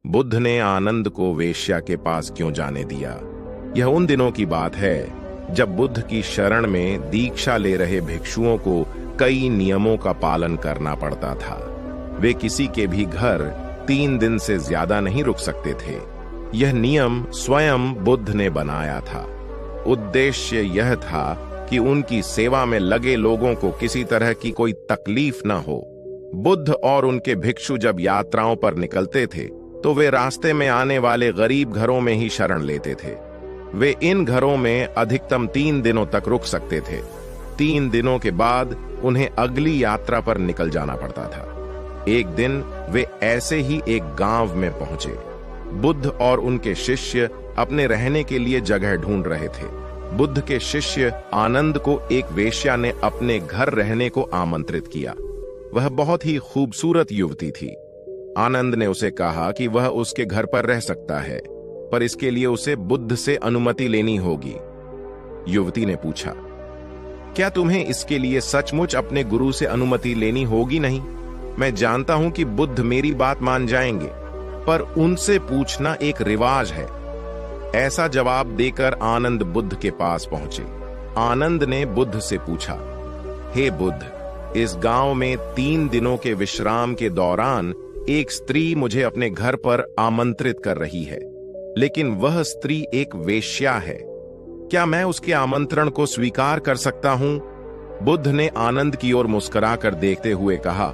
बुद्ध ने आनंद को वेश्या के पास क्यों जाने दिया? यह उन दिनों की बात है जब बुद्ध की शरण में दीक्षा ले रहे भिक्षुओं को कई नियमों का पालन करना पड़ता था। वे किसी के भी घर 3 दिन से ज्यादा नहीं रुक सकते थे। यह नियम स्वयं बुद्ध ने बनाया था। उद्देश्य यह था कि उनकी सेवा में लगे लोगों को किसी तरह की कोई तकलीफ न हो। बुद्ध और उनके भिक्षु जब यात्राओं पर निकलते थे तो वे रास्ते में आने वाले गरीब घरों में ही शरण लेते थे। वे इन घरों में अधिकतम 3 दिनों तक रुक सकते थे। 3 दिनों के बाद उन्हें अगली यात्रा पर निकल जाना पड़ता था। एक दिन वे ऐसे ही एक गांव में पहुंचे। बुद्ध और उनके शिष्य अपने रहने के लिए जगह ढूंढ रहे थे। बुद्ध के शिष्य आनंद को एक वेश्या ने अपने घर रहने को आमंत्रित किया। वह बहुत ही खूबसूरत युवती थी। आनंद ने उसे कहा कि वह उसके घर पर रह सकता है, पर इसके लिए उसे बुद्ध से अनुमति लेनी होगी। युवती ने पूछा, क्या तुम्हें इसके लिए सचमुच अपने गुरु से अनुमति लेनी होगी? नहीं, मैं जानता हूं कि बुद्ध मेरी बात मान जाएंगे, पर उनसे पूछना एक रिवाज है। ऐसा जवाब देकर आनंद बुद्ध के पास पहुंचे। आनंद ने बुद्ध से पूछा, हे बुद्ध, इस गांव में 3 दिनों के विश्राम के दौरान एक स्त्री मुझे अपने घर पर आमंत्रित कर रही है, लेकिन वह स्त्री एक वेश्या है। क्या मैं उसके आमंत्रण को स्वीकार कर सकता हूं? बुद्ध ने आनंद की ओर मुस्कुराकर देखते हुए कहा,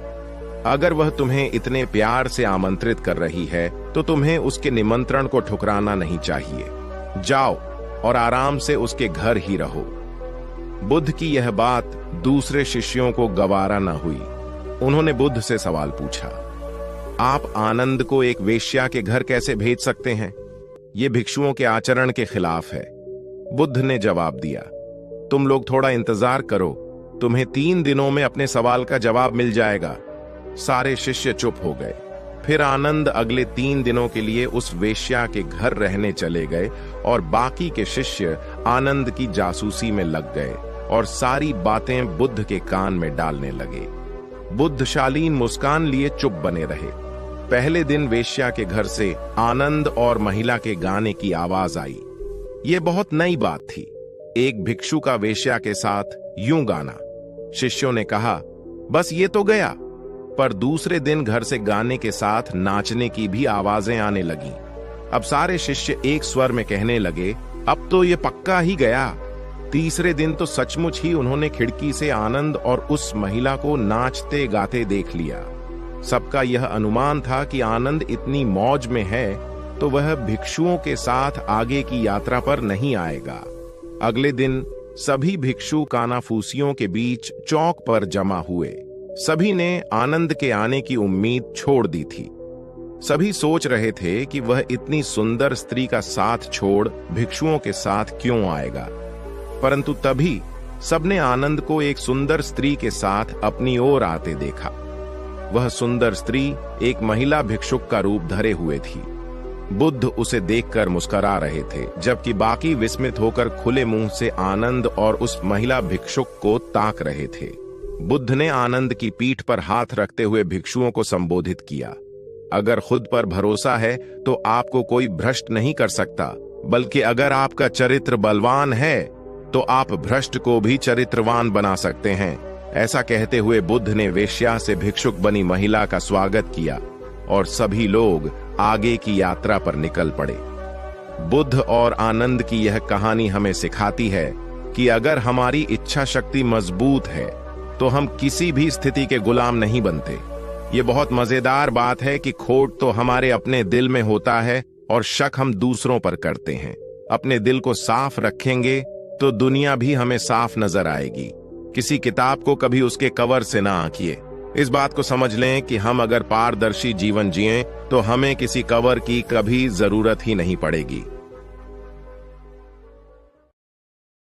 अगर वह तुम्हें इतने प्यार से आमंत्रित कर रही है तो तुम्हें उसके निमंत्रण को ठुकराना नहीं चाहिए। जाओ और आराम से उसके घर ही रहो। बुद्ध की यह बात दूसरे शिष्यों को गवारा न हुई। उन्होंने बुद्ध से सवाल पूछा, आप आनंद को एक वेश्या के घर कैसे भेज सकते हैं? यह भिक्षुओं के आचरण के खिलाफ है। बुद्ध ने जवाब दिया, तुम लोग थोड़ा इंतजार करो, तुम्हें 3 दिनों में अपने सवाल का जवाब मिल जाएगा। सारे शिष्य चुप हो गए। फिर आनंद अगले 3 दिनों के लिए उस वेश्या के घर रहने चले गए और बाकी के शिष्य आनंद की जासूसी में लग गए और सारी बातें बुद्ध के कान में डालने लगे। बुद्ध शालीन मुस्कान लिए चुप बने रहे। पहले दिन वेश्या के घर से आनंद और महिला के गाने की आवाज आई। यह बहुत नई बात थी। एक भिक्षु का वेश्या के साथ यूं गाना। शिष्यों ने कहा, बस ये तो गया। पर दूसरे दिन घर से गाने के साथ नाचने की भी आवाजें आने लगीं। अब सारे शिष्य एक स्वर में कहने लगे, अब तो ये पक्का ही गया। तीसरे दिन तो सचमुच ही उन्होंने खिड़की से आनंद और उस महिला को नाचते गाते देख लिया। सबका यह अनुमान था कि आनंद इतनी मौज में है तो वह भिक्षुओं के साथ आगे की यात्रा पर नहीं आएगा। अगले दिन सभी भिक्षु कानाफूसियों के बीच चौक पर जमा हुए। सभी ने आनंद के आने की उम्मीद छोड़ दी थी। सभी सोच रहे थे कि वह इतनी सुंदर स्त्री का साथ छोड़ भिक्षुओं के साथ क्यों आएगा। परंतु तभी सबने आनंद को एक सुंदर स्त्री के साथ अपनी ओर आते देखा। वह सुंदर स्त्री एक महिला भिक्षुक का रूप धरे हुए थी। बुद्ध उसे देखकर मुस्कुरा रहे थे, जबकि बाकी विस्मित होकर खुले मुंह से आनंद और उस महिला भिक्षुक को ताक रहे थे। बुद्ध ने आनंद की पीठ पर हाथ रखते हुए भिक्षुओं को संबोधित किया, अगर खुद पर भरोसा है तो आपको कोई भ्रष्ट नहीं कर सकता, बल्कि अगर आपका चरित्र बलवान है तो आप भ्रष्ट को भी चरित्रवान बना सकते हैं। ऐसा कहते हुए बुद्ध ने वेश्या से भिक्षुक बनी महिला का स्वागत किया और सभी लोग आगे की यात्रा पर निकल पड़े। बुद्ध और आनंद की यह कहानी हमें सिखाती है कि अगर हमारी इच्छा शक्ति मजबूत है तो हम किसी भी स्थिति के गुलाम नहीं बनते। ये बहुत मजेदार बात है कि खोट तो हमारे अपने दिल में होता है और शक हम दूसरों पर करते हैं। अपने दिल को साफ रखेंगे तो दुनिया भी हमें साफ नजर आएगी। किसी किताब को कभी उसके कवर से ना आंकिए। इस बात को समझ लें कि हम अगर पारदर्शी जीवन जिएं तो हमें किसी कवर की कभी जरूरत ही नहीं पड़ेगी।